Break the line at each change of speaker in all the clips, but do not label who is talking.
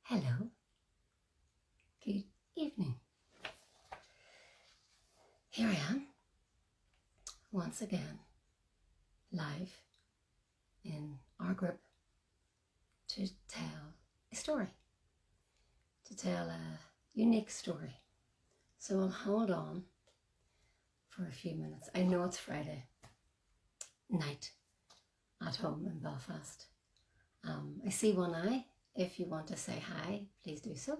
Hello, good evening. Here I am, once again, live in our group to tell a story, to tell a unique story. So I'll hold on for a few minutes. I know it's Friday night at home in Belfast. I see one eye. If you want to say hi, please do so.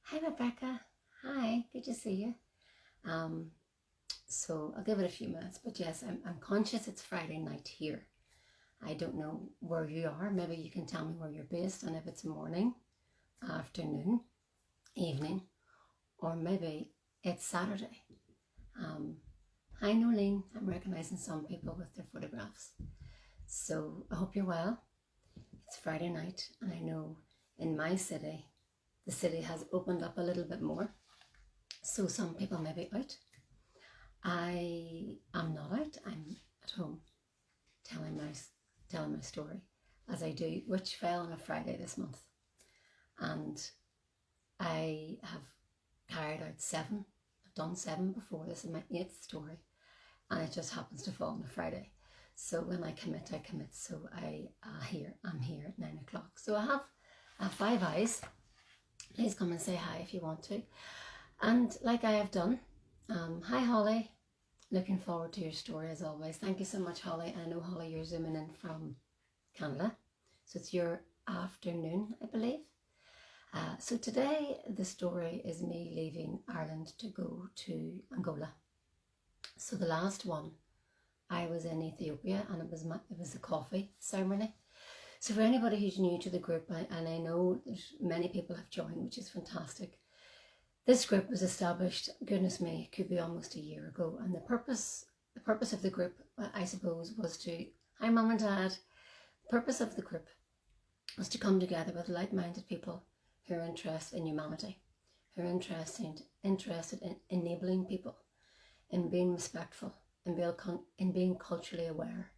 Hi, Rebecca. Hi, good to see you. So I'll give it a few minutes, but yes, I'm conscious it's Friday night here. I don't know where you are. Maybe you can tell me where you're based and if it's morning, afternoon, evening, or maybe it's Saturday. Hi, Nolene. I'm recognizing some people with their photographs. So I hope you're well. It's Friday night, and I know in my city, the city has opened up a little bit more. So some people may be out. I am not out. I'm at home telling my story, as I do, which fell on a Friday this month. And I have carried out 7. I've done 7 before. This is my 8th story, and it just happens to fall on a Friday. So when I commit, I commit. So I'm here at 9 o'clock. So I have 5 eyes. Please come and say hi if you want to. And like I have done, hi Holly, looking forward to your story as always. Thank you so much, Holly. I know, Holly, you're zooming in from Canada, so it's your afternoon, I believe. So today the story is me leaving Ireland to go to Angola. So the last one, I was in Ethiopia, and it was a coffee ceremony. So for anybody who's new to the group, and I know there's many people have joined, which is fantastic. This group was established, goodness me, it could be almost a year ago. And the purpose of the group, I suppose, was to, hi Mum and Dad, the purpose of the group was to come together with like-minded people who are interested in humanity, who are interested in enabling people, in being respectful, in being culturally aware.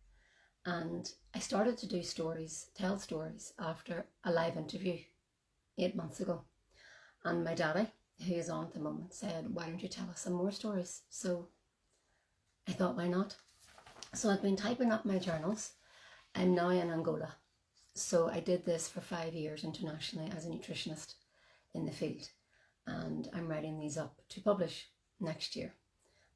And I started to tell stories after a live interview 8 months ago. And my daddy, who is on at the moment, said, why don't you tell us some more stories? So I thought, why not? So I've been typing up my journals. I'm now in Angola. So I did this for 5 years internationally as a nutritionist in the field. And I'm writing these up to publish next year.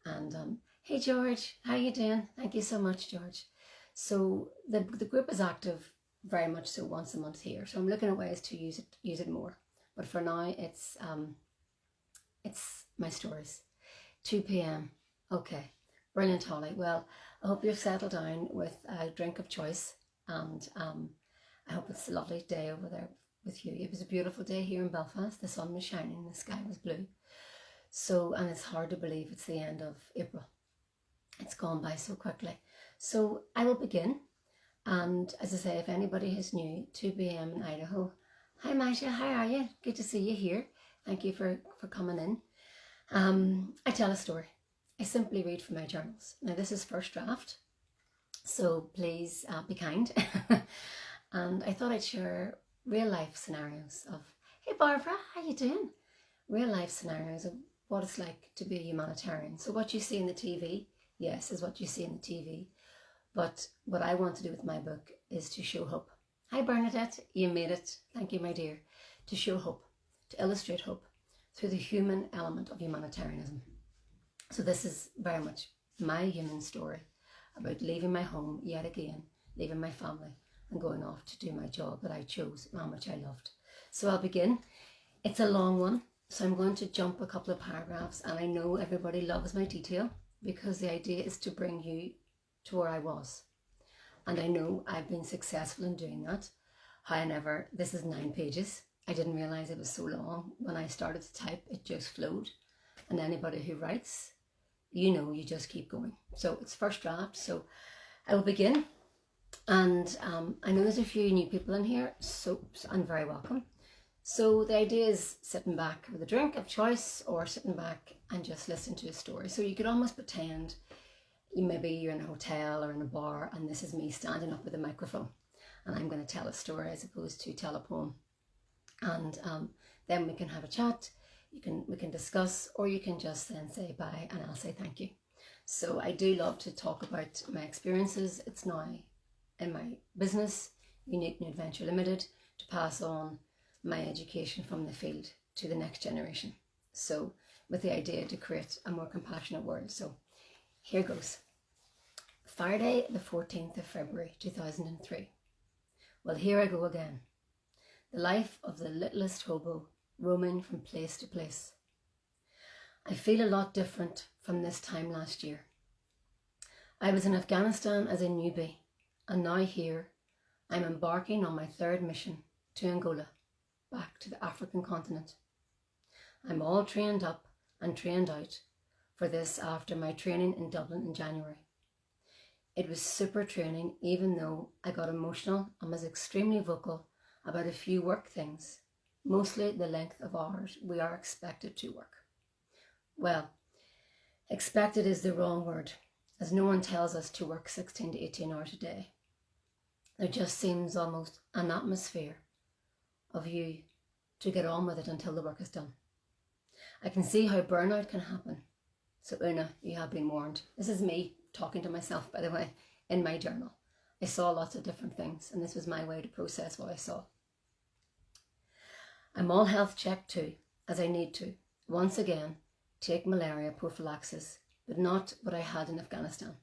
And hey George, how you doing? Thank you so much, George. So the group is active very much so once a month here. So I'm looking at ways to use it more. But for now, it's my stories. 2 p.m. Okay, brilliant, Holly. Well, I hope you've settled down with a drink of choice, and I hope it's a lovely day over there with you. It was a beautiful day here in Belfast. The sun was shining, the sky was blue. So, and it's hard to believe it's the end of April. It's gone by so quickly. So I will begin. And as I say, if anybody is new, 2 p.m. in Idaho. Hi Masha, how are you? Good to see you here. Thank you for coming in. I tell a story. I simply read from my journals. Now this is first draft, so please be kind. And I thought I'd share real life scenarios of, hey Barbara, how you doing? Real life scenarios of what it's like to be a humanitarian. So what you see in the TV, yes, is what you see in the TV. But what I want to do with my book is to show hope. Hi Bernadette, you made it. Thank you, my dear. To show hope, to illustrate hope through the human element of humanitarianism. So this is very much my human story about leaving my home yet again, leaving my family and going off to do my job that I chose and how much I loved. So I'll begin. It's a long one, so I'm going to jump a couple of paragraphs, and I know everybody loves my detail because the idea is to bring you to where I was. And I know I've been successful in doing that. However, this is 9 pages. I didn't realize it was so long. When I started to type, it just flowed. And anybody who writes, you just keep going. So it's first draft, so I will begin. And I know there's a few new people in here, so I'm very welcome. So the idea is sitting back with a drink of choice, or sitting back and just listen to a story. So you could almost pretend maybe you're in a hotel or in a bar, and this is me standing up with a microphone, and I'm going to tell a story as opposed to tell a poem. and then we can have a chat. We can discuss, or you can just then say bye and I'll say thank you. So I do love to talk about my experiences. It's now in my business, Unique New Adventure Limited, to pass on my education from the field to the next generation. So with the idea to create a more compassionate world. So here goes. Friday the 14th of February 2003. Well, here I go again. The life of the littlest hobo roaming from place to place. I feel a lot different from this time last year. I was in Afghanistan as a newbie, and now here I'm embarking on my third mission to Angola, back to the African continent. I'm all trained up and trained out for this after my training in Dublin in January. It was super training, even though I got emotional and was extremely vocal about a few work things, mostly the length of hours we are expected to work. Well, expected is the wrong word, as no one tells us to work 16 to 18 hours a day. There just seems almost an atmosphere of you to get on with it until the work is done. I can see how burnout can happen. So Una, you have been warned. This is me talking to myself, by the way, in my journal. I saw lots of different things, and this was my way to process what I saw. I'm all health checked too, as I need to, once again, take malaria prophylaxis, but not what I had in Afghanistan,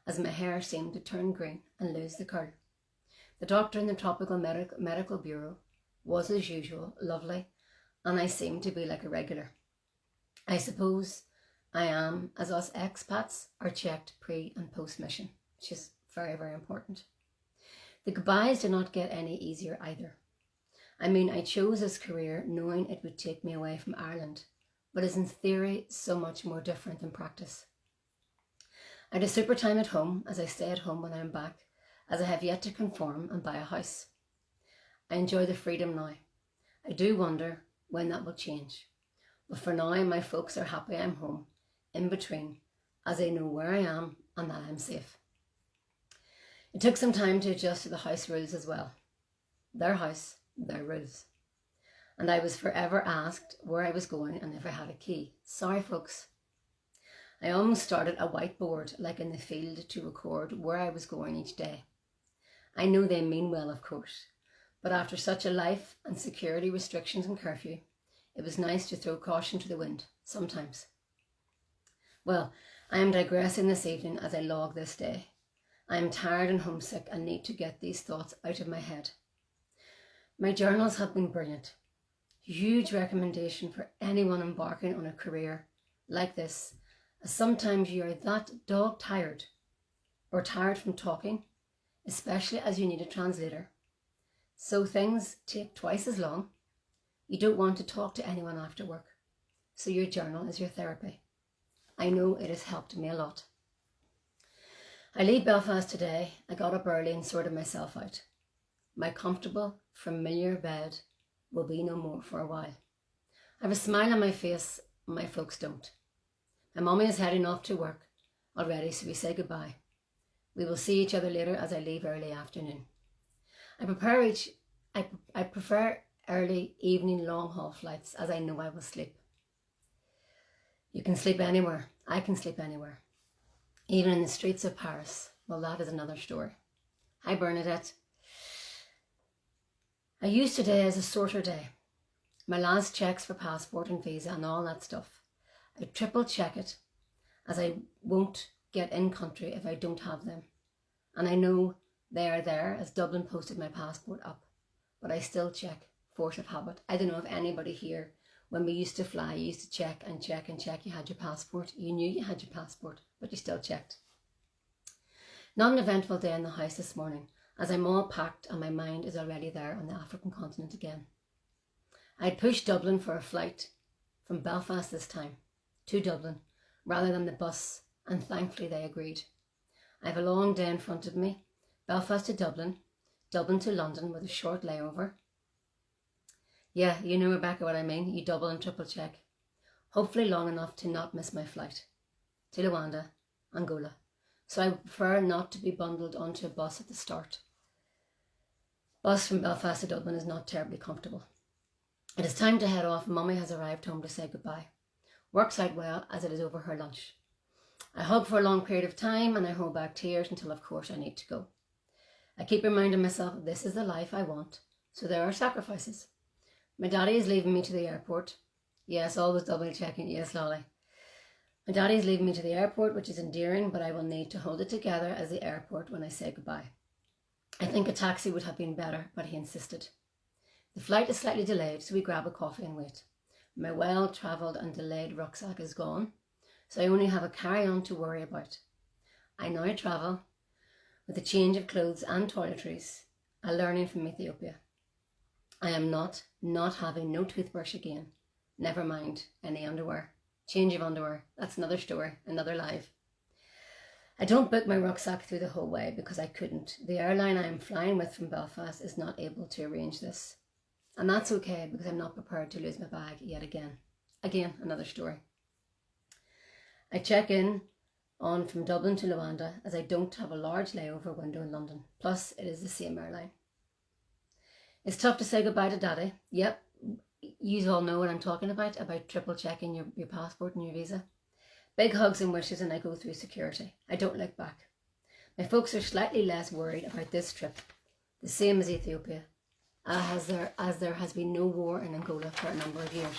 as my hair seemed to turn green and lose the curl. The doctor in the Tropical Medical Bureau was, as usual, lovely, and I seemed to be like a regular. I suppose I am, as us expats are checked pre and post mission, which is very, very important. The goodbyes did not get any easier either. I mean, I chose this career knowing it would take me away from Ireland, but is in theory so much more different than practice. I had a super time at home, as I stay at home when I'm back, as I have yet to conform and buy a house. I enjoy the freedom now. I do wonder when that will change. But for now, my folks are happy I'm home, in between, as they know where I am and that I'm safe. It took some time to adjust to the house rules as well. Their house, their rules. And I was forever asked where I was going and if I had a key. Sorry, folks. I almost started a whiteboard, like in the field, to record where I was going each day. I know they mean well, of course, but after such a life and security restrictions and curfew, it was nice to throw caution to the wind, sometimes. Well, I am digressing this evening as I log this day. I am tired and homesick and need to get these thoughts out of my head. My journals have been brilliant. Huge recommendation for anyone embarking on a career like this, as sometimes you are that dog tired or tired from talking, especially as you need a translator. So things take twice as long. You don't want to talk to anyone after work, so your journal is your therapy. I know it has helped me a lot. I leave Belfast today. I got up early and sorted myself out. My comfortable, familiar bed will be no more for a while. I have a smile on my face, my folks don't. My mummy is heading off to work already, so we say goodbye. We will see each other later as I leave early afternoon. I prefer early evening long haul flights, as I know I will sleep. You can sleep anywhere. I can sleep anywhere. Even in the streets of Paris. Well, that is another story. Hi, Bernadette. I use today as a sorter day. My last checks for passport and visa and all that stuff. I triple check it, as I won't get in country if I don't have them. And I know they are there, as Dublin posted my passport up. But I still check, force of habit. I don't know if anybody here, when we used to fly, you used to check and check and check you had your passport. You knew you had your passport, but you still checked. Not an eventful day in the house this morning, as I'm all packed and my mind is already there on the African continent again. I'd pushed Dublin for a flight from Belfast this time, to Dublin, rather than the bus, and thankfully they agreed. I have a long day in front of me, Belfast to Dublin, Dublin to London with a short layover. Yeah, you know, Rebecca, what I mean. You double and triple check. Hopefully long enough to not miss my flight to Luanda, Angola. So I prefer not to be bundled onto a bus at the start. Bus from Belfast to Dublin is not terribly comfortable. It is time to head off. Mummy has arrived home to say goodbye. Works out well as it is over her lunch. I hug for a long period of time and I hold back tears until of course I need to go. I keep reminding myself this is the life I want, so there are sacrifices. My daddy is leaving me to the airport. Yes, always double checking. Yes, Lolly. My daddy is leaving me to the airport, which is endearing, but I will need to hold it together as the airport when I say goodbye. I think a taxi would have been better, but he insisted. The flight is slightly delayed, so we grab a coffee and wait. My well-travelled and delayed rucksack is gone, so I only have a carry-on to worry about. I now travel with a change of clothes and toiletries, a learning from Ethiopia. I am not having no toothbrush again. Never mind any underwear. Change of underwear. That's another story, another live. I don't book my rucksack through the whole way because I couldn't. The airline I am flying with from Belfast is not able to arrange this. And that's okay because I'm not prepared to lose my bag yet again. Again, another story. I check in on from Dublin to Luanda as I don't have a large layover window in London. Plus, it is the same airline. It's tough to say goodbye to Daddy. Yep, you all know what I'm talking about triple checking your passport and your visa. Big hugs and wishes and I go through security. I don't look back. My folks are slightly less worried about this trip, the same as Ethiopia, as there has been no war in Angola for a number of years.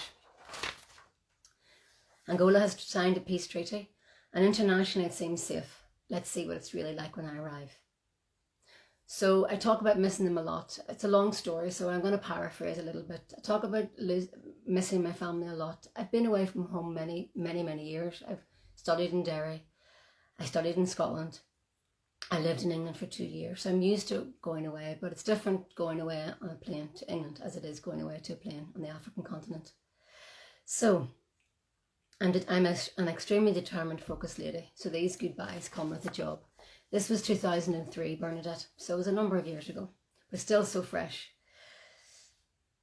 Angola has signed a peace treaty and internationally it seems safe. Let's see what it's really like when I arrive. So I talk about missing them a lot. It's a long story, so I'm going to paraphrase a little bit. I talk about missing my family a lot. I've been away from home many years. I've studied in Derry. I studied in Scotland. I lived in England for 2 years. So I'm used to going away, but it's different going away on a plane to England as it is going away to a plane on the African continent. So, and I'm an extremely determined, focused lady. So these goodbyes come with a job. This was 2003, Bernadette, so it was a number of years ago, but still so fresh.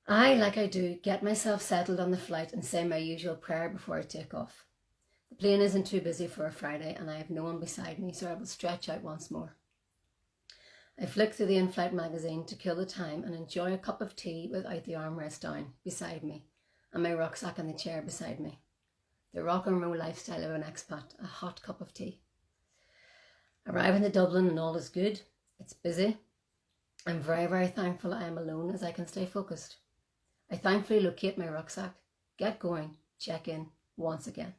I, like I do, get myself settled on the flight and say my usual prayer before I take off. The plane isn't too busy for a Friday and I have no one beside me, so I will stretch out once more. I flick through the in-flight magazine to kill the time and enjoy a cup of tea without the armrest down beside me and my rucksack in the chair beside me. The rock and roll lifestyle of an expat, a hot cup of tea. Arriving to Dublin and all is good. It's busy. I'm very thankful I am alone as I can stay focused. I thankfully locate my rucksack, get going, check in once again.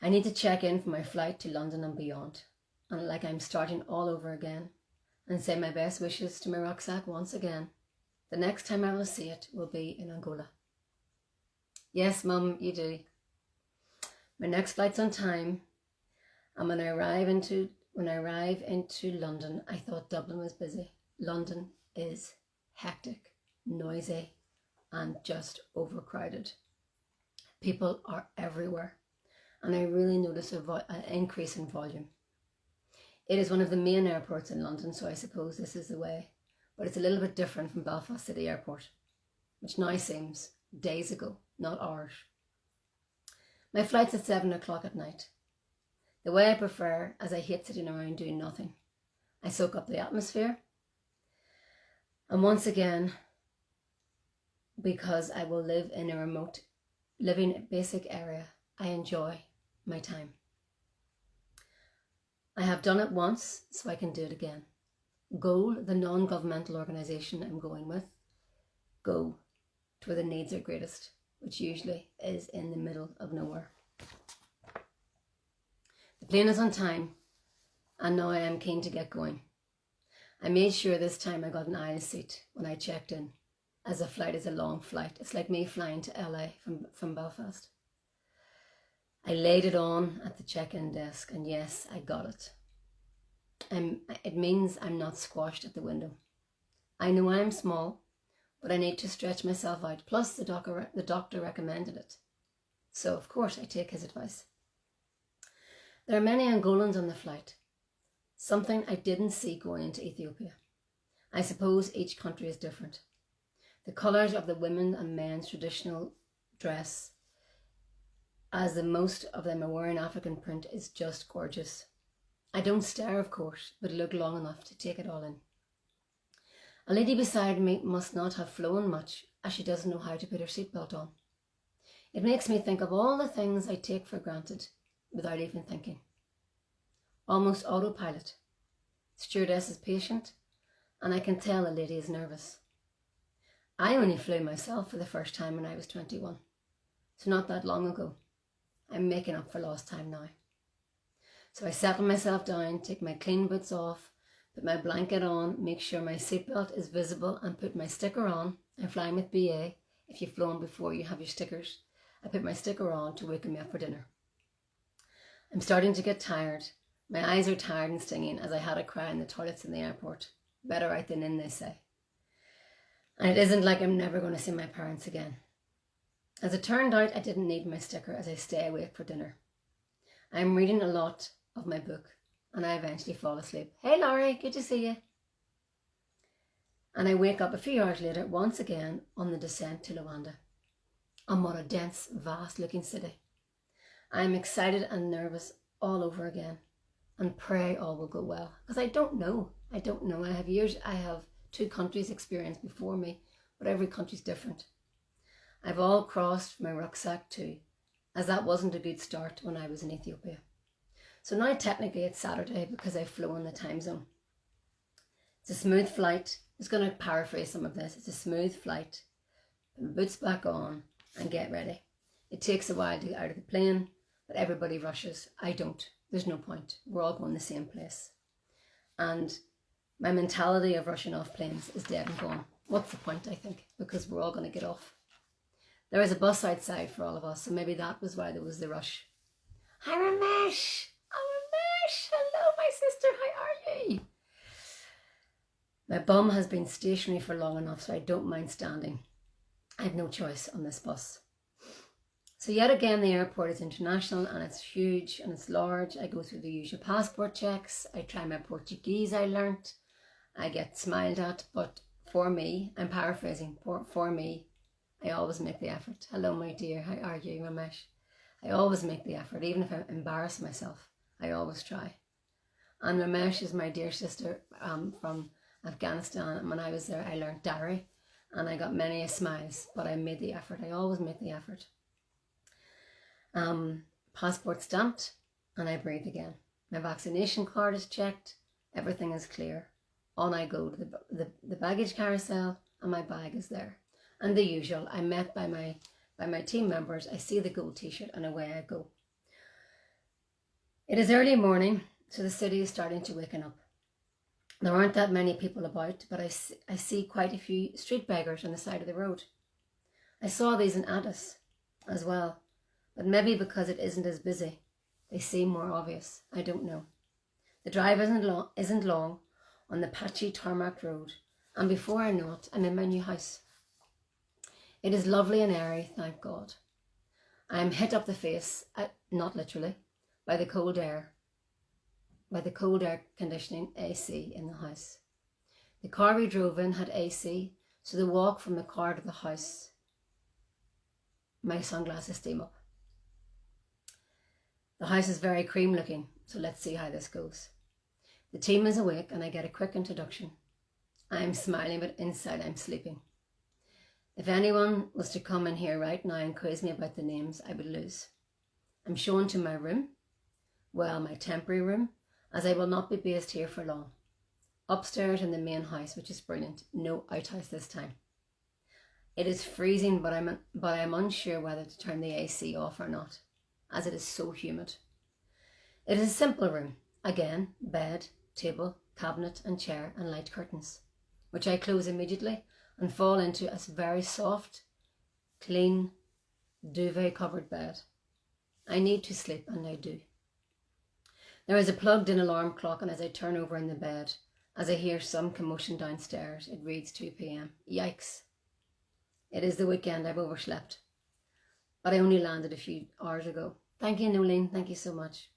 I need to check in for my flight to London and beyond, and like I'm starting all over again, and say my best wishes to my rucksack once again. The next time I will see it will be in Angola. Yes, Mum, you do. My next flight's on time. And when I arrive into London, I thought Dublin was busy. London is hectic, noisy, and just overcrowded. People are everywhere, and I really notice an increase in volume. It is one of the main airports in London, so I suppose this is the way, but it's a little bit different from Belfast City Airport, which now seems days ago, not hours. My flight's at 7 o'clock at night. The way I prefer, as I hate sitting around doing nothing. I soak up the atmosphere. And once again, because I will live in a remote, living basic area, I enjoy my time. I have done it once, so I can do it again. Goal, the non-governmental organisation I'm going with, go to where the needs are greatest, which usually is in the middle of nowhere. The plane is on time, and now I am keen to get going. I made sure this time I got an aisle seat when I checked in, as the flight is a long flight. It's like me flying to LA from Belfast. I laid it on at the check-in desk, and yes, I got it. It means I'm not squashed at the window. I know I'm small, but I need to stretch myself out. Plus, the doctor recommended it. So, of course, I take his advice. There are many Angolans on the flight, something I didn't see going into Ethiopia. I suppose each country is different. The colours of the women and men's traditional dress, as the most of them are wearing African print, is just gorgeous. I don't stare, of course, but look long enough to take it all in. A lady beside me must not have flown much, as she doesn't know how to put her seatbelt on. It makes me think of all the things I take for granted without even thinking. Almost autopilot. Stewardess is patient, and I can tell the lady is nervous. I only flew myself for the first time when I was 21, so not that long ago. I'm making up for lost time now. So I settle myself down, take my clean boots off, put my blanket on, make sure my seatbelt is visible, and put my sticker on. I'm flying with BA. If you've flown before, you have your stickers. I put my sticker on to wake me up for dinner. I'm starting to get tired. My eyes are tired and stinging as I had a cry in the toilets in the airport. Better out than in, they say. And it isn't like I'm never going to see my parents again. As it turned out, I didn't need my sticker as I stay awake for dinner. I'm reading a lot of my book and I eventually fall asleep. Hey Laurie, good to see you. And I wake up a few hours later once again on the descent to Luanda. And what a dense, vast looking city. I am excited and nervous all over again and pray all will go well. Because I don't know. I have 2 countries experience before me, but every country's different. I've all crossed my rucksack too, as that wasn't a good start when I was in Ethiopia. So now technically it's Saturday because I flew in the time zone. It's a smooth flight. I'm just going to paraphrase some of this. It's a smooth flight. Put my boots back on and get ready. It takes a while to get out of the plane, but everybody rushes. I don't. There's no point. We're all going the same place. And my mentality of rushing off planes is dead and gone. What's the point, I think, because we're all going to get off. There is a bus outside for all of us, so maybe that was why there was the rush. Hi, Ramesh. Oh, Ramesh. Hello, my sister. How are you? My bum has been stationary for long enough, so I don't mind standing. I have no choice on this bus. So yet again, the airport is international and it's huge and it's large. I go through the usual passport checks. I try my Portuguese I learnt. I get smiled at, but for me, I'm paraphrasing, for me, I always make the effort. Hello, my dear. How are you, Ramesh? I always make the effort, even if I embarrass myself. I always try. And Ramesh is my dear sister from Afghanistan. And when I was there, I learnt Dari and I got many a smiles, but I made the effort. I always make the effort. Passport stamped and I breathe again. My vaccination card is checked. Everything is clear. On I go to the baggage carousel and my bag is there. And the usual, I'm met by my team members. I see the gold t-shirt and away I go. It is early morning, so the city is starting to waken up. There aren't that many people about, but I see quite a few street beggars on the side of the road. I saw these in Addis as well, but maybe because it isn't as busy, they seem more obvious. I don't know. The drive isn't long on the patchy tarmac road, and before I know it, I'm in my new house. It is lovely and airy, thank God. I am hit up the face, not literally, by the cold air conditioning AC in the house. The car we drove in had AC, so the walk from the car to the house, my sunglasses steam up. The house is very cream looking, so let's see how this goes. The team is awake and I get a quick introduction. I am smiling, but inside I'm sleeping. If anyone was to come in here right now and quiz me about the names, I would lose. I'm shown to my room, well, my temporary room, as I will not be based here for long. Upstairs in the main house, which is brilliant. No outhouse this time. It is freezing, but I'm unsure whether to turn the AC off or not, as it is so humid. It is a simple room. Again, bed, table, cabinet and chair and light curtains, which I close immediately and fall into a very soft, clean, duvet-covered bed. I need to sleep, and I do. There is a plugged-in alarm clock, and as I turn over in the bed, as I hear some commotion downstairs, it reads 2 p.m. Yikes. It is the weekend. I've overslept. But I only landed a few hours ago. Thank you, Nolene. Thank you so much.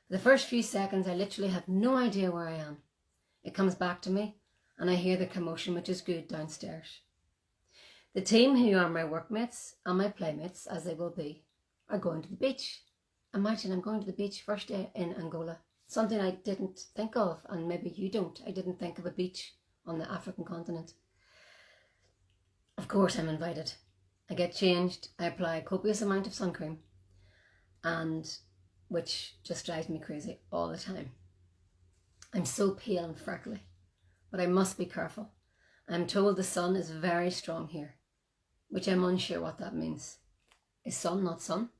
For the first few seconds, I literally have no idea where I am. It comes back to me, and I hear the commotion, which is good, downstairs. The team, who are my workmates and my playmates, as they will be, are going to the beach. Imagine I'm going to the beach first day in Angola. Something I didn't think of, and maybe you don't. I didn't think of a beach on the African continent. Of course I'm invited. I get changed, I apply a copious amount of sun cream, and which just drives me crazy all the time. I'm so pale and freckly, but I must be careful. I'm told the sun is very strong here, which I'm unsure what that means. Is sun not sun?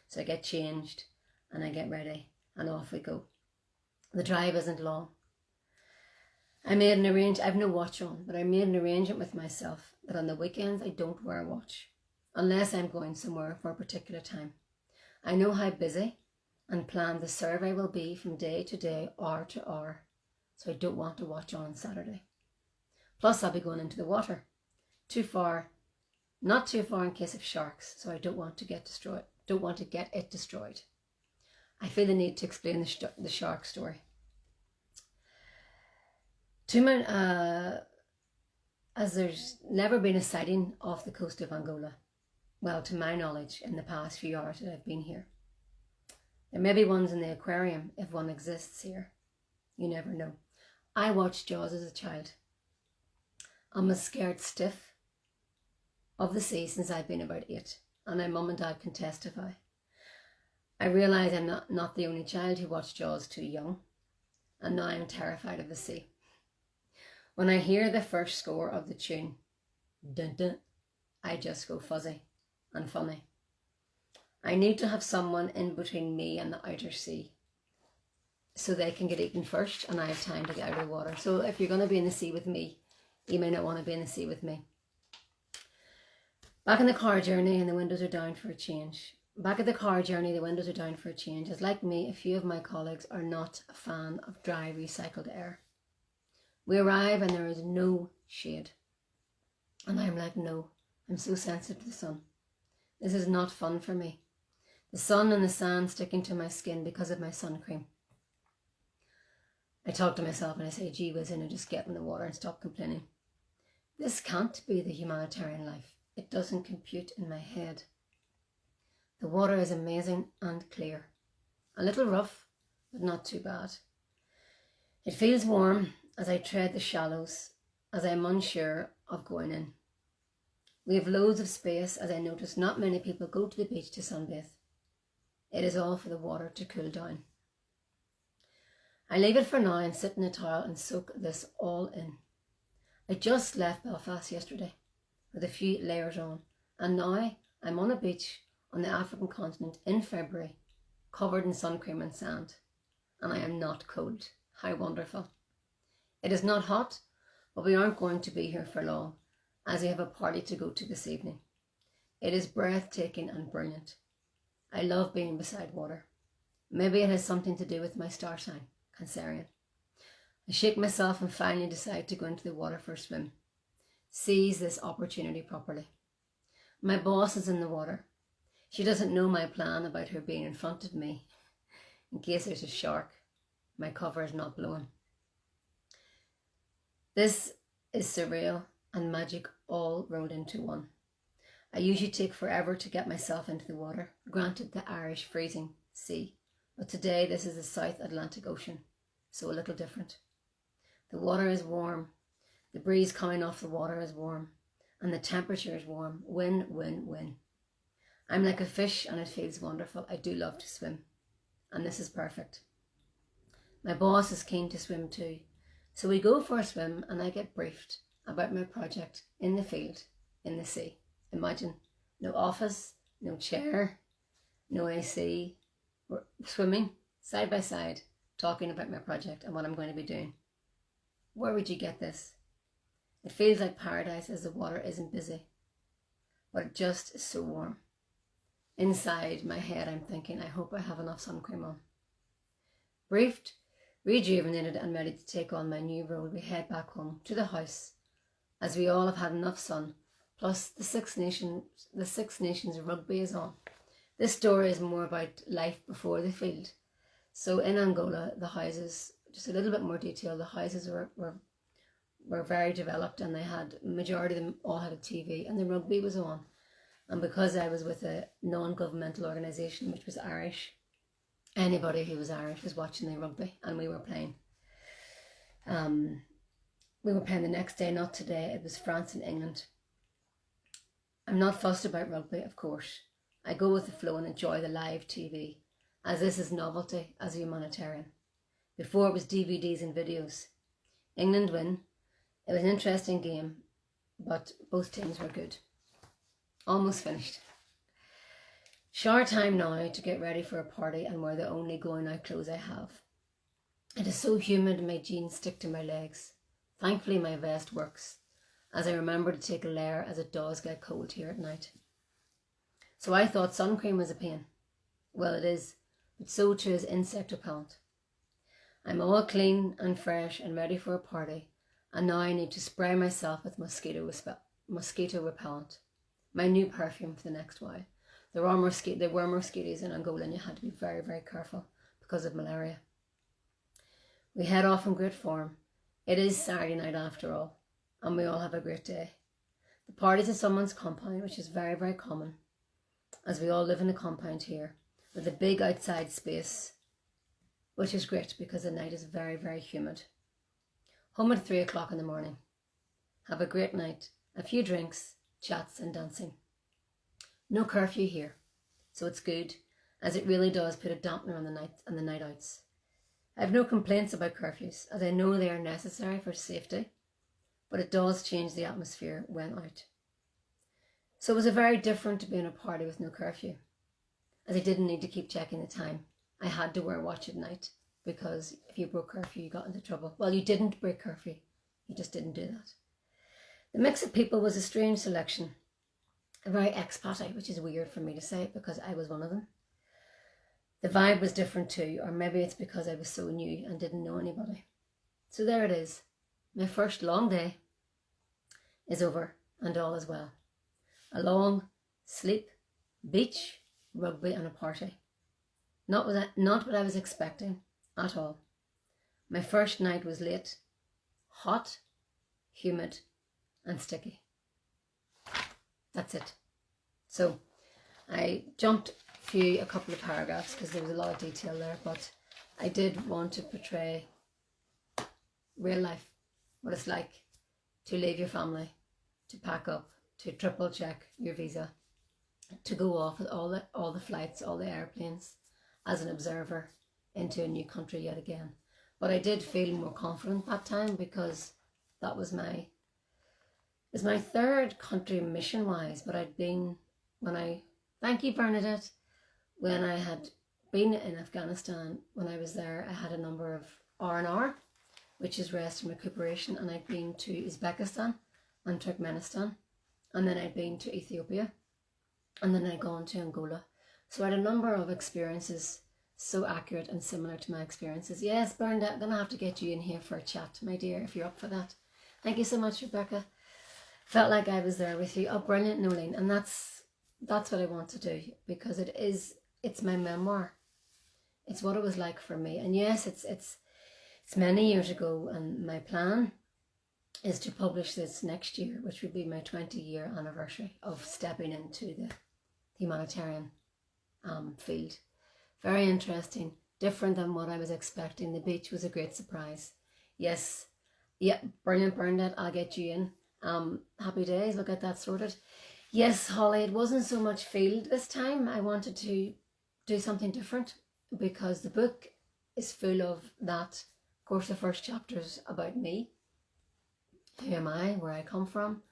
So I get changed and I get ready and off we go. The drive isn't long. I've no watch on, but I made an arrangement with myself that on the weekends I don't wear a watch, unless I'm going somewhere for a particular time. I know how busy and planned the survey will be from day to day, hour to hour, so I don't want to watch on Saturday. Plus I'll be going into the water. Not too far in case of sharks, so I don't want to get it destroyed. I feel the need to explain the shark story. As there's never been a sighting off the coast of Angola, well, to my knowledge, in the past few hours that I've been here. There may be ones in the aquarium if one exists here. You never know. I watched Jaws as a child. I'm as scared stiff of the sea since I've been about 8, and my mum and dad can testify. I realise I'm not the only child who watched Jaws too young, and now I'm terrified of the sea. When I hear the first score of the tune, dun dun, I just go fuzzy and funny. I need to have someone in between me and the outer sea so they can get eaten first and I have time to get out of the water. So if you're going to be in the sea with me, you may not want to be in the sea with me. Back in the car journey and the windows are down for a change. As like me, a few of my colleagues are not a fan of dry recycled air. We arrive and there is no shade. And I'm like, no, I'm so sensitive to the sun. This is not fun for me. The sun and the sand sticking to my skin because of my sun cream. I talk to myself and I say, gee whiz, and just get in the water and stop complaining. This can't be the humanitarian life. It doesn't compute in my head. The water is amazing and clear. A little rough, but not too bad. It feels warm as I tread the shallows, as I'm unsure of going in. We have loads of space, as I notice not many people go to the beach to sunbathe. It is all for the water to cool down. I leave it for now and sit in a towel and soak this all in. I just left Belfast yesterday with a few layers on, and now I'm on a beach on the African continent in February, covered in sun cream and sand, and I am not cold. How wonderful. It is not hot, but we aren't going to be here for long, as we have a party to go to this evening. It is breathtaking and brilliant. I love being beside water. Maybe it has something to do with my star sign, Cancerian. I shake myself and finally decide to go into the water for a swim. Seize this opportunity properly. My boss is in the water. She doesn't know my plan about her being in front of me. In case there's a shark, my cover is not blowing. This is surreal and magic all rolled into one. I usually take forever to get myself into the water, granted the Irish freezing sea, but today this is the South Atlantic Ocean, so a little different. The water is warm, the breeze coming off the water is warm, and the temperature is warm. Win, win, win. I'm like a fish and it feels wonderful. I do love to swim, and this is perfect. My boss is keen to swim too, so we go for a swim and I get briefed about my project in the field, in the sea. Imagine, no office, no chair, no AC. We're swimming side by side, talking about my project and what I'm going to be doing. Where would you get this? It feels like paradise as the water isn't busy, but it just is so warm. Inside my head I'm thinking, I hope I have enough sun cream on. Briefed, rejuvenated and ready to take on my new role, we head back home to the house, as we all have had enough sun, plus the Six Nations rugby is on. This story is more about life before the field. So in Angola, the houses, just a little bit more detail, the houses were very developed and they had, majority of them all had a TV and the rugby was on. And because I was with a non-governmental organisation which was Irish, anybody who was Irish was watching the rugby and we were playing. We were playing the next day, not today. It was France and England. I'm not fussed about rugby, of course. I go with the flow and enjoy the live TV, as this is novelty as a humanitarian. Before it was DVDs and videos. England win. It was an interesting game, but both teams were good. Almost finished. Short time now to get ready for a party and wear the only going out clothes I have. It is so humid and my jeans stick to my legs. Thankfully my vest works, as I remember to take a layer as it does get cold here at night. So I thought sun cream was a pain. Well, it is, but so too is insect repellent. I'm all clean and fresh and ready for a party, and now I need to spray myself with mosquito repellent. My new perfume for the next while. There were mosquitoes in Angola and you had to be very, very careful because of malaria. We head off in great form. It is Saturday night after all, and we all have a great day. The party's at someone's compound, which is very, very common, as we all live in a compound here, with a big outside space, which is great because the night is very, very humid. Home at 3 o'clock in the morning. Have a great night, a few drinks, chats and dancing. No curfew here, so it's good, as it really does put a dampener on the night outs. I have no complaints about curfews, as I know they are necessary for safety, but it does change the atmosphere when out. So it was very different to be in a party with no curfew, as I didn't need to keep checking the time. I had to wear a watch at night, because if you broke curfew, you got into trouble. Well, you didn't break curfew, you just didn't do that. The mix of people was a strange selection, a very expat, which is weird for me to say because I was one of them. The vibe was different too, or maybe it's because I was so new and didn't know anybody. So there it is. My first long day is over and all is well. A long sleep, beach, rugby and a party. Not what I was expecting at all. My first night was late, hot, humid and sticky. That's it. So I jumped through a couple of paragraphs because there was a lot of detail there, but I did want to portray real life, what it's like to leave your family, to pack up, to triple check your visa, to go off with all the flights, all the airplanes as an observer into a new country yet again. But I did feel more confident that time because that was my third country mission wise, but thank you Bernadette, when I had been in Afghanistan, when I was there, I had a number of R&R, which is rest and recuperation, and I'd been to Uzbekistan and Turkmenistan, and then I'd been to Ethiopia, and then I'd gone to Angola. So I had a number of experiences so accurate and similar to my experiences. Yes, Bernadette, I'm going to have to get you in here for a chat, my dear, if you're up for that. Thank you so much, Rebecca. Felt like I was there with you. Oh, brilliant, Nolene. And that's what I want to do, because it's my memoir. It's what it was like for me. And yes, it's many years ago, and my plan is to publish this next year, which would be my 20-year anniversary of stepping into the humanitarian field. Very interesting, different than what I was expecting. The beach was a great surprise. Yes, yeah, brilliant, Bernadette, I'll get you in. Happy days, we'll get that sorted. Yes, Holly, it wasn't so much field this time. I wanted to do something different because the book is full of that. Of course, the first chapter is about me. Who am I? Where I come from?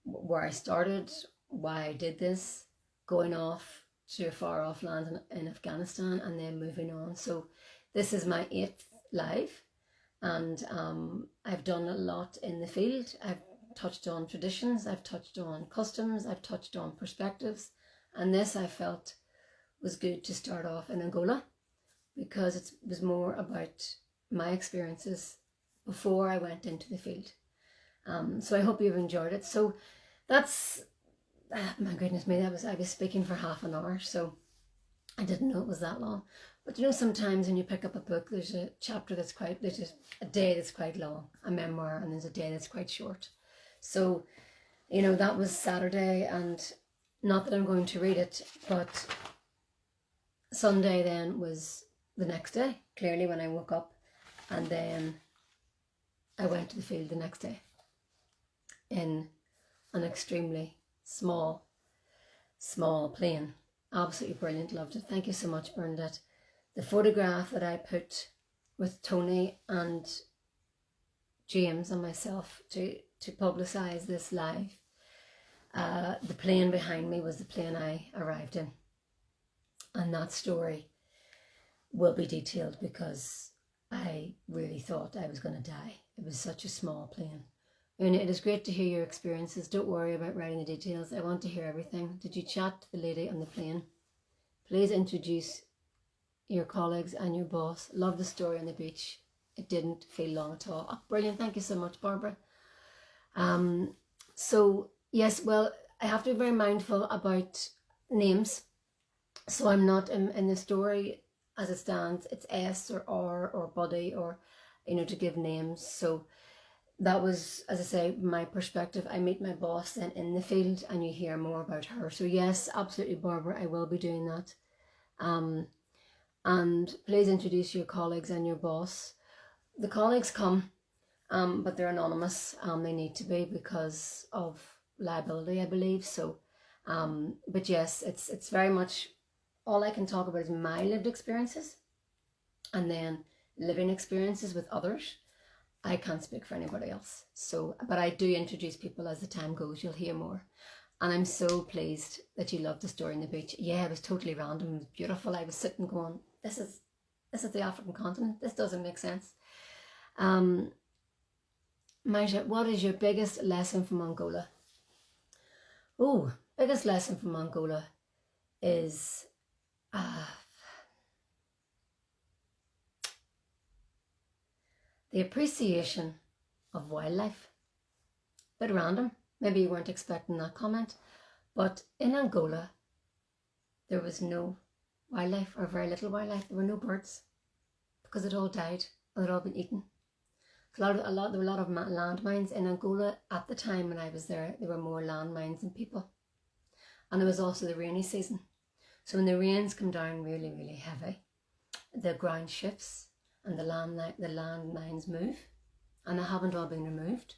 Where I started? Why I did this? Going off to a far off land in Afghanistan and then moving on. So this is my 8th live, and I've done a lot in the field. I've touched on traditions, I've touched on customs, I've touched on perspectives, and this I felt was good to start off in Angola because it was more about my experiences before I went into the field. So I hope you've enjoyed it. So that's, my goodness me, I was speaking for half an hour, so I didn't know it was that long. But you know, sometimes when you pick up a book, there's a chapter there's a day that's quite long, a memoir, and there's a day that's quite short. So, you know, that was Saturday, and not that I'm going to read it, but Sunday then was the next day, clearly, when I woke up, and then I went to the field the next day in an extremely small plane. Absolutely brilliant, loved it. Thank you so much, Bernadette. The photograph that I put with Tony and James and myself to publicise this live, the plane behind me was the plane I arrived in. And that story will be detailed because I really thought I was going to die. It was such a small plane. And it is great to hear your experiences. Don't worry about writing the details. I want to hear everything. Did you chat to the lady on the plane? Please introduce your colleagues and your boss. Love the story on the beach. It didn't feel long at all. Oh, brilliant. Thank you so much, Barbara. So, yes, well, I have to be very mindful about names. So I'm not in the story as it stands. It's S or R or Buddy or, to give names. So that was, as I say, my perspective. I meet my boss then in the field and you hear more about her. So yes, absolutely, Barbara, I will be doing that. And please introduce your colleagues and your boss. The colleagues come, but they're anonymous. They need to be because of liability, I believe. So, but yes, it's very much, all I can talk about is my lived experiences and then living experiences with others. I can't speak for anybody else. So, but I do introduce people as the time goes. You'll hear more. And I'm so pleased that you loved the story on the beach. Yeah, it was totally random. It was beautiful. I was sitting going, this is the African continent. This doesn't make sense. Maisha, what is your biggest lesson from Angola? Oh, biggest lesson from Angola is the appreciation of wildlife. Bit random. Maybe you weren't expecting that comment. But in Angola, there was no wildlife or very little wildlife. There were no birds because it all died or they'd all been eaten. There were a lot of landmines in Angola at the time when I was there. There were more landmines than people. And it was also the rainy season. So when the rains come down really, really heavy, the ground shifts and the landmines move, and they haven't all been removed.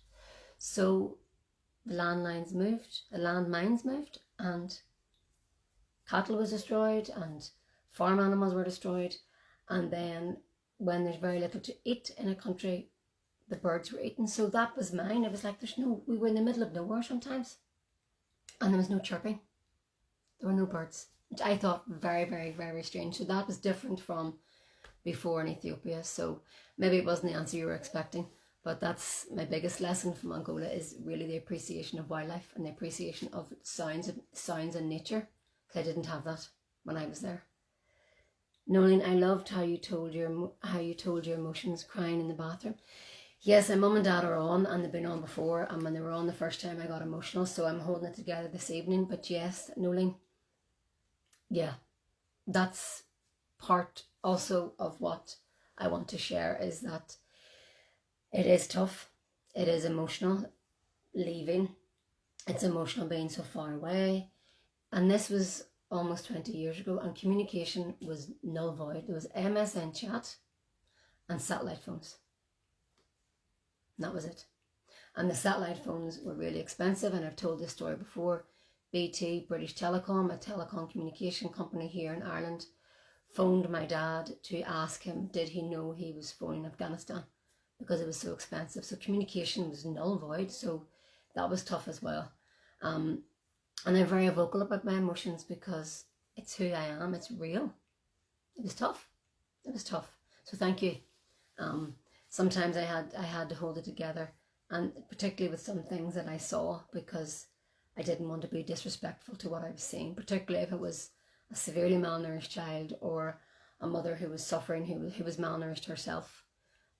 So the landmines moved, and cattle was destroyed, and farm animals were destroyed. And then when there's very little to eat in a country, the birds were eaten. So that was mine. It was like we were in the middle of nowhere sometimes, and there was no chirping. There were no birds, which I thought very, very, very strange. So that was different from before in Ethiopia. So maybe it wasn't the answer you were expecting, but that's my biggest lesson from Angola, is really the appreciation of wildlife and the appreciation of sounds and nature, because I didn't have that when I was there. Nolene, I loved how you told your emotions crying in the bathroom. Yes, my mum and dad are on, and they've been on before, and when they were on the first time I got emotional, so I'm holding it together this evening. But yes, Nolene, yeah, that's part also of what I want to share, is that it is tough. It is emotional leaving. It's emotional being so far away. And this was almost 20 years ago, and communication was null void. There was MSN chat and satellite phones. And that was it. And the satellite phones were really expensive, and I've told this story before. BT, British Telecom, a telecom communication company here in Ireland, phoned my dad to ask him, did he know he was phoning Afghanistan, because it was so expensive. So communication was null void. So that was tough as well. And I'm very vocal about my emotions because it's who I am. It's real. It was tough. It was tough. So thank you. Sometimes I had to hold it together, and particularly with some things that I saw, because I didn't want to be disrespectful to what I was seeing, particularly if it was a severely malnourished child or a mother who was suffering, who was malnourished herself.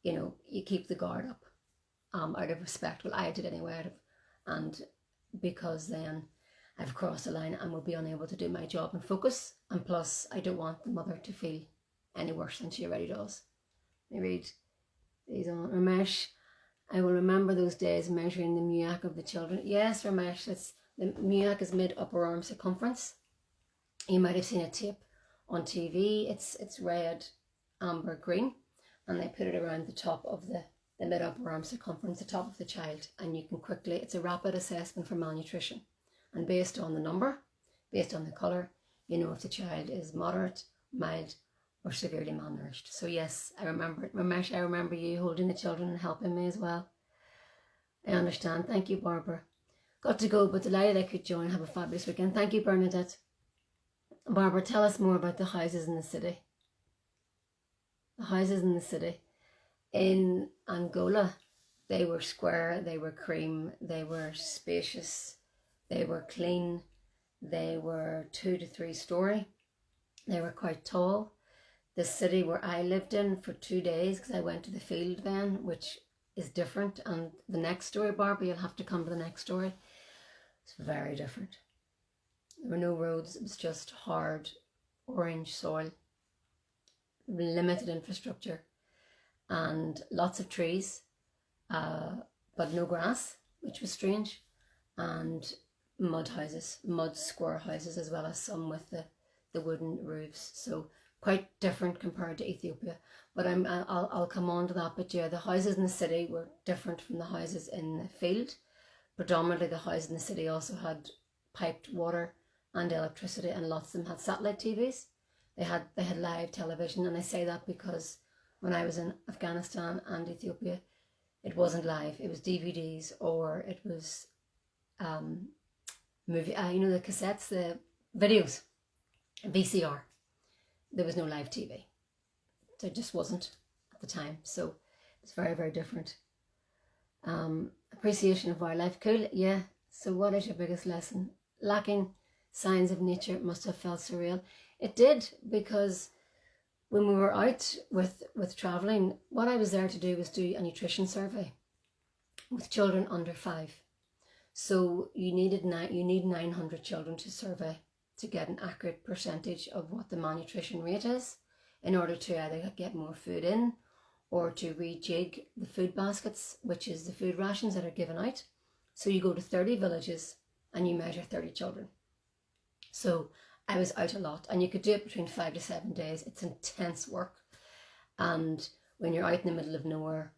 You keep the guard up out of respect. Well, I did anyway, and because then I've crossed the line and will be unable to do my job and focus. And plus, I don't want the mother to feel any worse than she already does. Let me read these on. Ramesh, I will remember those days measuring the MUAC of the children. Yes, Ramesh, the MUAC is mid-upper arm circumference. You might have seen a tape on TV. It's red, amber, green, and they put it around the top of the mid-upper arm circumference, the top of the child, and you can quickly, it's a rapid assessment for malnutrition. And based on the number, based on the colour, you know if the child is moderate, mild, or severely malnourished. So yes, I remember it. Ramesh, I remember you holding the children and helping me as well. I understand. Thank you, Barbara. Got to go, but delighted I could join. Have a fabulous weekend. Thank you, Bernadette. Barbara, tell us more about the houses in the city. The houses in the city. In Angola, they were square, they were cream, they were spacious, they were clean, they were 2 to 3 story, they were quite tall. The city where I lived in for 2 days, because I went to the field then, which is different, and the next story, Barbara, you'll have to come to the next story. It's very different. There were no roads, it was just hard orange soil, limited infrastructure, and lots of trees, but no grass, which was strange, and mud houses, mud square houses, as well as some with the wooden roofs. So quite different compared to Ethiopia. But I'll come on to that. But yeah, the houses in the city were different from the houses in the field. Predominantly the houses in the city also had piped water and electricity, and lots of them had satellite TVs. They had live television, and I say that because when I was in Afghanistan and Ethiopia, it wasn't live. It was DVDs, or it was movie. The cassettes, the videos, VCR. There was no live TV. There just wasn't at the time. So it's very, very different. Appreciation of wildlife. Cool, yeah. So what is your biggest lesson? Lacking signs of nature must have felt surreal. It did, because when we were out with travelling, what I was there to do was do a nutrition survey with children under 5. So you need 900 children to survey to get an accurate percentage of what the malnutrition rate is, in order to either get more food in or to rejig the food baskets, which is the food rations that are given out. So you go to 30 villages and you measure 30 children. So I was out a lot, and you could do it between 5 to 7 days. It's intense work. And when you're out in the middle of nowhere,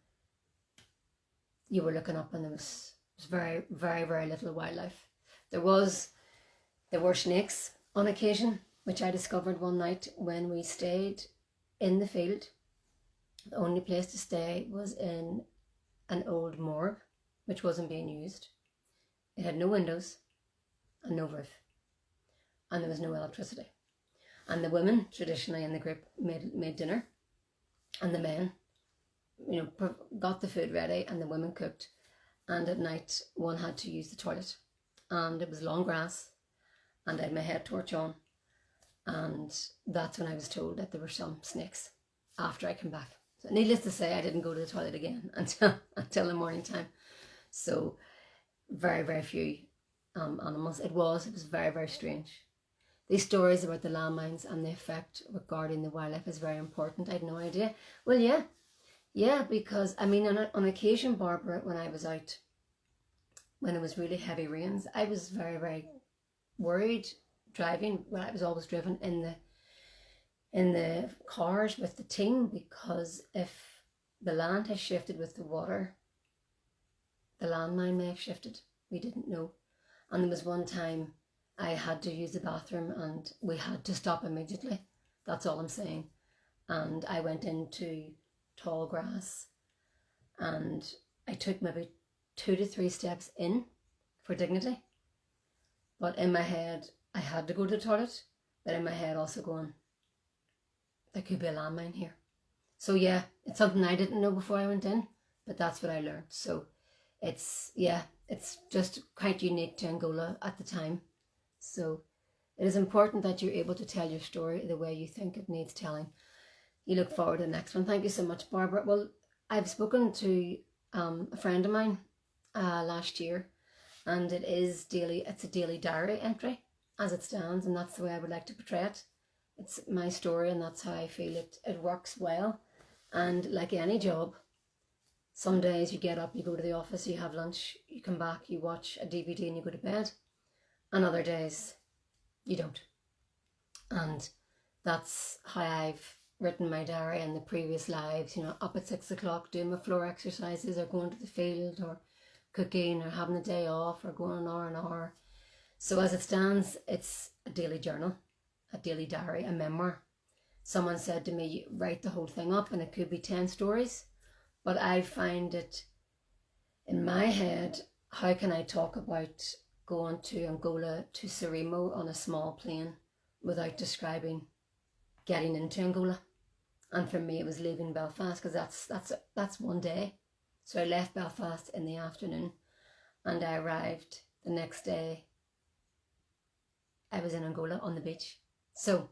you were looking up and there was very, very, very little wildlife. There were snakes on occasion, which I discovered one night when we stayed in the field. The only place to stay was in an old morgue, which wasn't being used. It had no windows and no roof, and there was no electricity. And the women traditionally in the group made dinner, and the men, got the food ready, and the women cooked. And at night, one had to use the toilet, and it was long grass, and I had my head torch on, and that's when I was told that there were some snakes after I came back. So needless to say, I didn't go to the toilet again until the morning time. So very, very few animals. It was very, very strange. These stories about the landmines and the effect regarding the wildlife is very important. I had no idea. Well, yeah, because on occasion, Barbara, when I was out, when it was really heavy rains, I was very, very worried driving. Well, I was always driven in the cars with the team, because if the land has shifted with the water, the landmine may have shifted. We didn't know. And there was one time I had to use the bathroom and we had to stop immediately. That's all I'm saying. And I went into tall grass, and I took maybe 2 to 3 steps in for dignity. But in my head, I had to go to the toilet, but in my head also going, there could be a landmine here. So yeah, it's something I didn't know before I went in, but that's what I learned. So it's just quite unique to Angola at the time. So it is important that you're able to tell your story the way you think it needs telling. You look forward to the next one. Thank you so much, Barbara. Well, I've spoken to a friend of mine last year, and it's a daily diary entry as it stands, and that's the way I would like to portray it. It's my story, and that's how I feel it works well. And like any job, some days you get up, you go to the office, you have lunch, you come back, you watch a DVD and you go to bed. And other days you don't. And that's how I've written my diary in the previous lives, up at 6 o'clock doing my floor exercises, or going to the field, or cooking, or having a day off, or going an hour. So as it stands, it's a daily journal, a daily diary, a memoir. Someone said to me, write the whole thing up, and it could be 10 stories. But I find it in my head, how can I talk about going to Angola, to Sarimo on a small plane without describing getting into Angola? And for me, it was leaving Belfast, because that's one day. So I left Belfast in the afternoon, and I arrived the next day. I was in Angola on the beach. So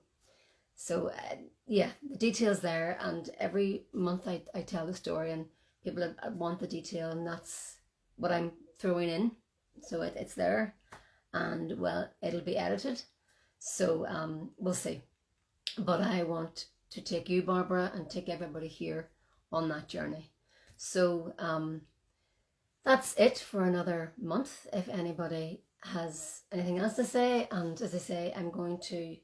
yeah, the details there, and every month I tell the story, and people want the detail, and that's what I'm throwing in. So it's there, and well, it'll be edited. So we'll see. But I want to take you, Barbara, and take everybody here on that journey. So that's it for another month. If anybody has anything else to say, and as I say, I'm going to.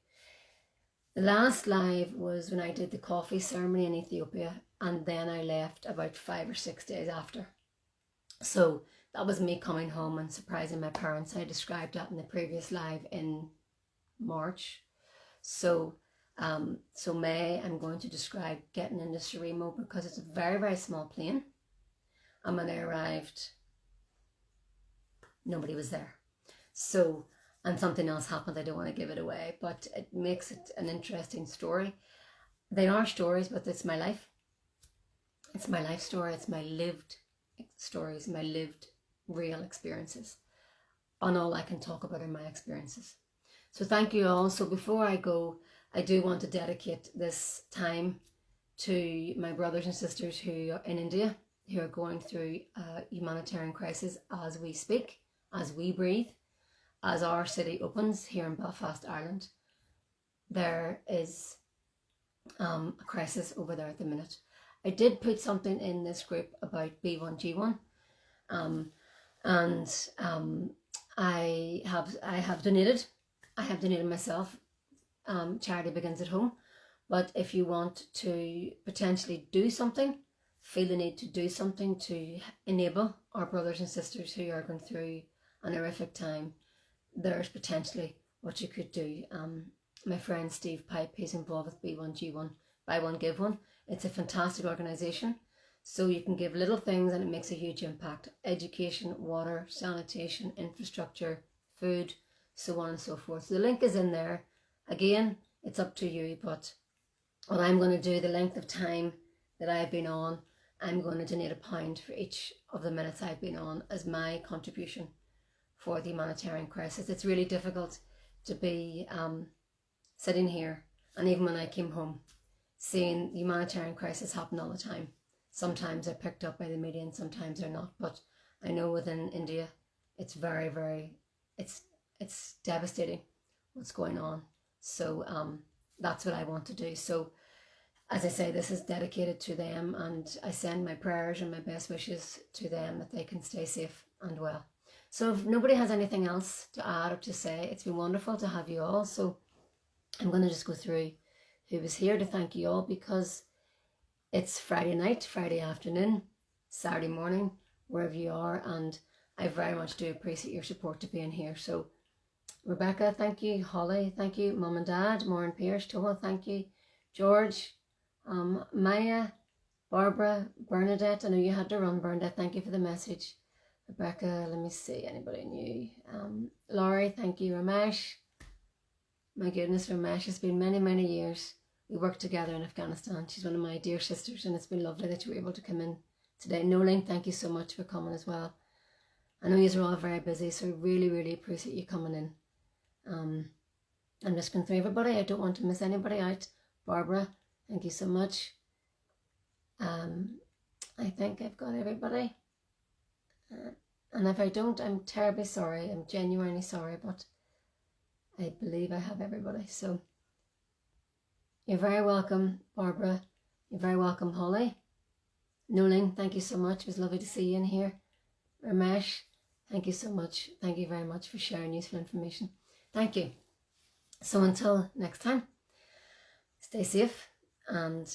The last live was when I did the coffee ceremony in Ethiopia, and then I left about 5 or 6 days after. So that was me coming home and surprising my parents. I described that in the previous live in March. So May, I'm going to describe getting into Sarimo, because it's a very, very small plane. And when I arrived, nobody was there. So, and something else happened. I don't want to give it away, but it makes it an interesting story. They are stories, but it's my life. It's my life story. It's my lived stories, my lived real experiences. And all I can talk about are my experiences. So thank you all. So before I go, I do want to dedicate this time to my brothers and sisters who are in India, who are going through a humanitarian crisis as we speak, as we breathe, as our city opens here in Belfast, Ireland. There is a crisis over there at the minute. I did put something in this group about B1G1, and I have donated. I have donated myself. Charity begins at home. But if you want to potentially do something, feel the need to do something to enable our brothers and sisters who are going through an horrific time, there's potentially what you could do. My friend Steve Pipe, he's involved with B1G1, Buy One Give One. It's a fantastic organisation. So you can give little things and it makes a huge impact. Education, water, sanitation, infrastructure, food, so on and so forth. So the link is in there. Again, it's up to you, but what I'm going to do, the length of time that I've been on, I'm going to donate £1 for each of the minutes I've been on as my contribution for the humanitarian crisis. It's really difficult to be sitting here, and even when I came home, seeing the humanitarian crisis happen all the time. Sometimes they're picked up by the media and sometimes they're not, but I know within India it's very, very, it's devastating what's going on. So that's what I want to do. So as I say, this is dedicated to them, and I send my prayers and my best wishes to them that they can stay safe and well. So if nobody has anything else to add or to say, it's been wonderful to have you all. So I'm going to just go through who was here to thank you all, because it's Friday night, Friday afternoon, Saturday morning, wherever you are, and I very much do appreciate your support to being here. So Rebecca, thank you. Holly, thank you. Mum and Dad, Maureen Pierce, Toha, thank you. George, Maya, Barbara, Bernadette, I know you had to run, Bernadette, thank you for the message. Rebecca, let me see, anybody new? Laurie, thank you. Ramesh, my goodness, Ramesh, it's been many, many years. We worked together in Afghanistan. She's one of my dear sisters, and it's been lovely that you were able to come in today. Noling, thank you so much for coming as well. I know you are all very busy, so I really, really appreciate you coming in. I'm just going through everybody. I don't want to miss anybody out. Barbara, thank you so much. I think I've got everybody. And if I don't, I'm terribly sorry. I'm genuinely sorry, but I believe I have everybody. So you're very welcome, Barbara. You're very welcome, Holly. Noling, thank you so much. It was lovely to see you in here. Ramesh, thank you so much. Thank you very much for sharing useful information. Thank you. So until next time, stay safe. And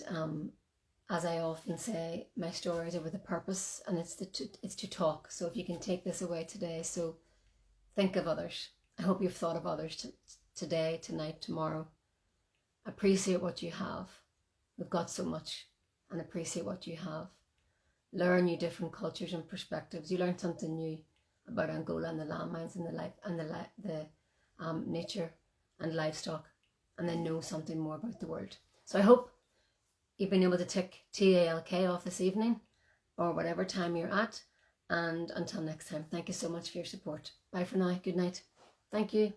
as I often say, my stories are with a purpose, and it's to talk. So if you can take this away today, so think of others. I hope you've thought of others today, tonight, tomorrow. Appreciate what you have. We've got so much, and appreciate what you have. Learn new different cultures and perspectives. You learn something new about Angola and the landmines and the nature and livestock, and then know something more about the world. So I hope you've been able to tick TALK off this evening, or whatever time you're at. And until next time, thank you so much for your support. Bye for now. Good night. Thank you.